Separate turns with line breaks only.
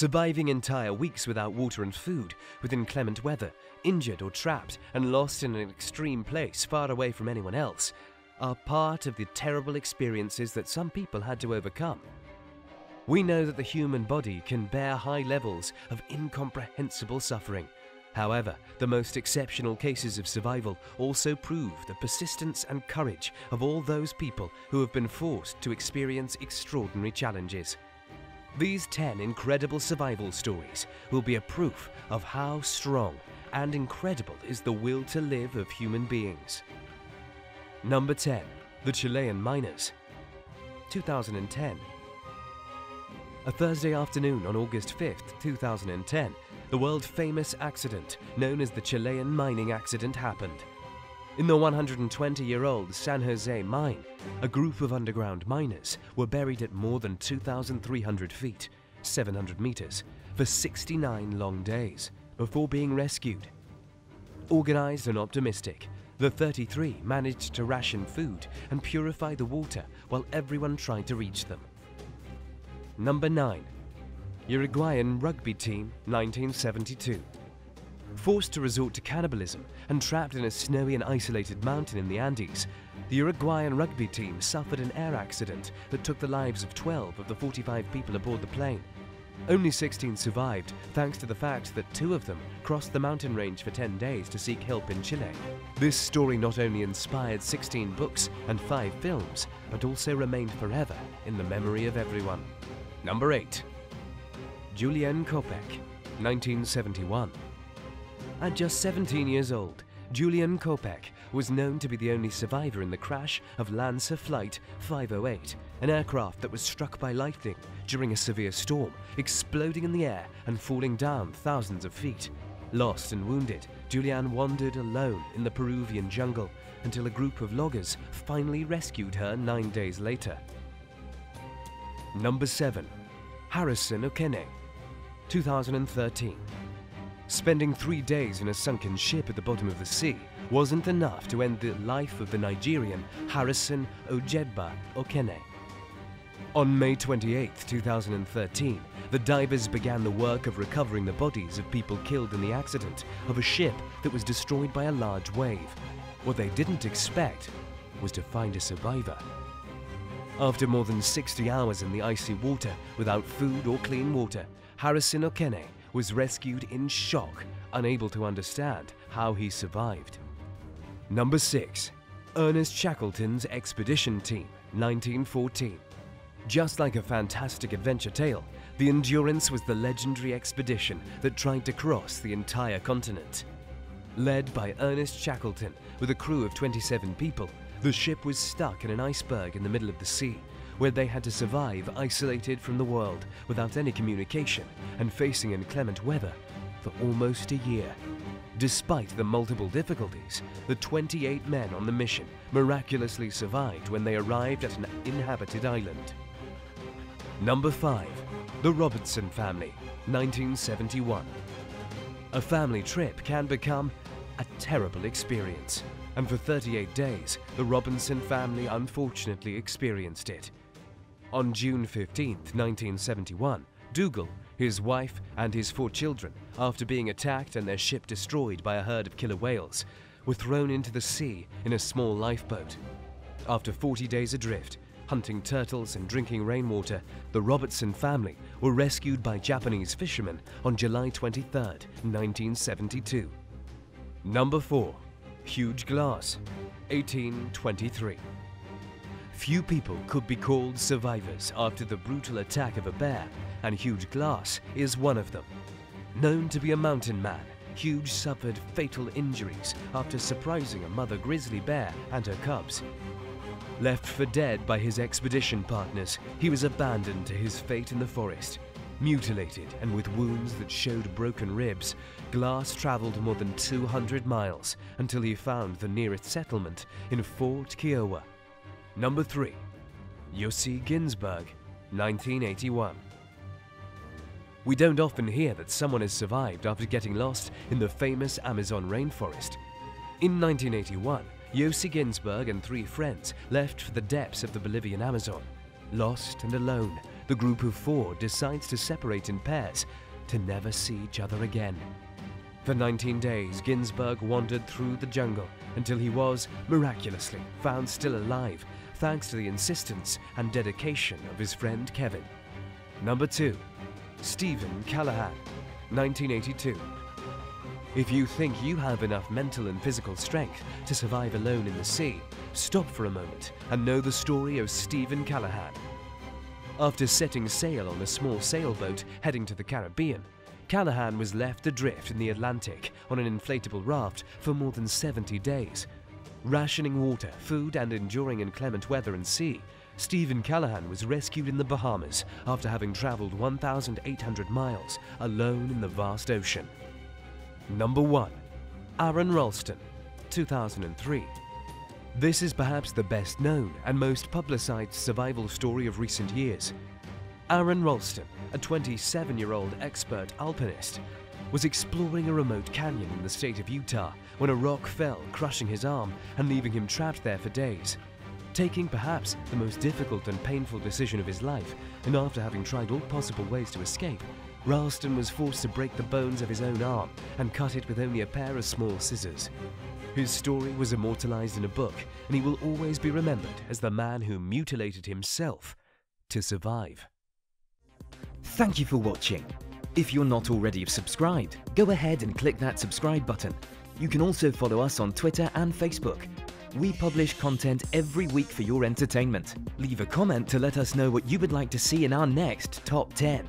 surviving entire weeks without water and food, with inclement weather, injured or trapped and lost in an extreme place far away from anyone else, are part of the terrible experiences that some people had to overcome. We know that the human body can bear high levels of incomprehensible suffering. However, the most exceptional cases of survival also prove the persistence and courage of all those people who have been forced to experience extraordinary challenges. These 10 incredible survival stories will be a proof of how strong and incredible is the will to live of human beings. Number 10. The Chilean miners. 2010. A Thursday afternoon on August 5th, 2010, the world-famous accident known as the Chilean mining accident happened. In the 120-year-old San Jose mine, a group of underground miners were buried at more than 2,300 feet, 700 meters, for 69 long days before being rescued. Organized and optimistic, the 33 managed to ration food and purify the water while everyone tried to reach them. Number 9. Uruguayan rugby team, 1972. Forced to resort to cannibalism and trapped in a snowy and isolated mountain in the Andes, the Uruguayan rugby team suffered an air accident that took the lives of 12 of the 45 people aboard the plane. Only 16 survived, thanks to the fact that 2 of them crossed the mountain range for 10 days to seek help in Chile. This story not only inspired 16 books and 5 films, but also remained forever in the memory of everyone. Number 8. Juliane Koepcke, 1971. At just 17 years old, Juliane Koepcke was known to be the only survivor in the crash of Lancer Flight 508, an aircraft that was struck by lightning during a severe storm, exploding in the air and falling down thousands of feet. Lost and wounded, Juliane wandered alone in the Peruvian jungle until a group of loggers finally rescued her 9 days later. Number 7. Harrison Okene, 2013. Spending 3 days in a sunken ship at the bottom of the sea wasn't enough to end the life of the Nigerian Harrison Ojeda Okene. On May 28, 2013, the divers began the work of recovering the bodies of people killed in the accident of a ship that was destroyed by a large wave. What they didn't expect was to find a survivor. After more than 60 hours in the icy water without food or clean water, Harrison Okene was rescued in shock, unable to understand how he survived. Number 6. Ernest Shackleton's Expedition Team, 1914. Just like a fantastic adventure tale, the Endurance was the legendary expedition that tried to cross the entire continent. Led by Ernest Shackleton with a crew of 27 people, the ship was stuck in an iceberg in the middle of the sea, where they had to survive isolated from the world without any communication and facing inclement weather for almost a year. Despite the multiple difficulties, the 28 men on the mission miraculously survived when they arrived at an inhabited island. Number 5. The Robertson family, 1971. A family trip can become a terrible experience, and for 38 days, the Robertson family unfortunately experienced it. On June 15, 1971, Dougal, his wife and his 4 children, after being attacked and their ship destroyed by a herd of killer whales, were thrown into the sea in a small lifeboat. After 40 days adrift, hunting turtles and drinking rainwater, the Robertson family were rescued by Japanese fishermen on July 23, 1972. Number 4. Hugh Glass, 1823. Few people could be called survivors after the brutal attack of a bear, and Hugh Glass is one of them. Known to be a mountain man, Hugh suffered fatal injuries after surprising a mother grizzly bear and her cubs. Left for dead by his expedition partners, he was abandoned to his fate in the forest. Mutilated and with wounds that showed broken ribs, Glass traveled more than 200 miles until he found the nearest settlement in Fort Kiowa. Number 3. Yossi Ghinsberg, 1981. We don't often hear that someone has survived after getting lost in the famous Amazon rainforest. In 1981, Yossi Ghinsberg and 3 friends left for the depths of the Bolivian Amazon. Lost and alone, the group of 4 decides to separate in pairs to never see each other again. For 19 days, Ghinsberg wandered through the jungle until he was, miraculously, found still alive thanks to the insistence and dedication of his friend Kevin. Number 2. Stephen Callahan, 1982. If you think you have enough mental and physical strength to survive alone in the sea, stop for a moment and know the story of Stephen Callahan. After setting sail on a small sailboat heading to the Caribbean, Callahan was left adrift in the Atlantic on an inflatable raft for more than 70 days. Rationing water, food and enduring inclement weather and sea, Stephen Callahan was rescued in the Bahamas after having travelled 1,800 miles alone in the vast ocean. Number 1. Aaron Ralston, 2003. This is perhaps the best known and most publicised survival story of recent years. Aaron Ralston, a 27-year-old expert alpinist, was exploring a remote canyon in the state of Utah when a rock fell, crushing his arm and leaving him trapped there for days. Taking perhaps the most difficult and painful decision of his life, and after having tried all possible ways to escape, Ralston was forced to break the bones of his own arm and cut it with only a pair of small scissors. His story was immortalized in a book, and he will always be remembered as the man who mutilated himself to survive.
Thank you for watching. If you're not already subscribed, go ahead and click that subscribe button. You can also follow us on Twitter and Facebook. We publish content every week for your entertainment. Leave a comment to let us know what you would like to see in our next Top 10.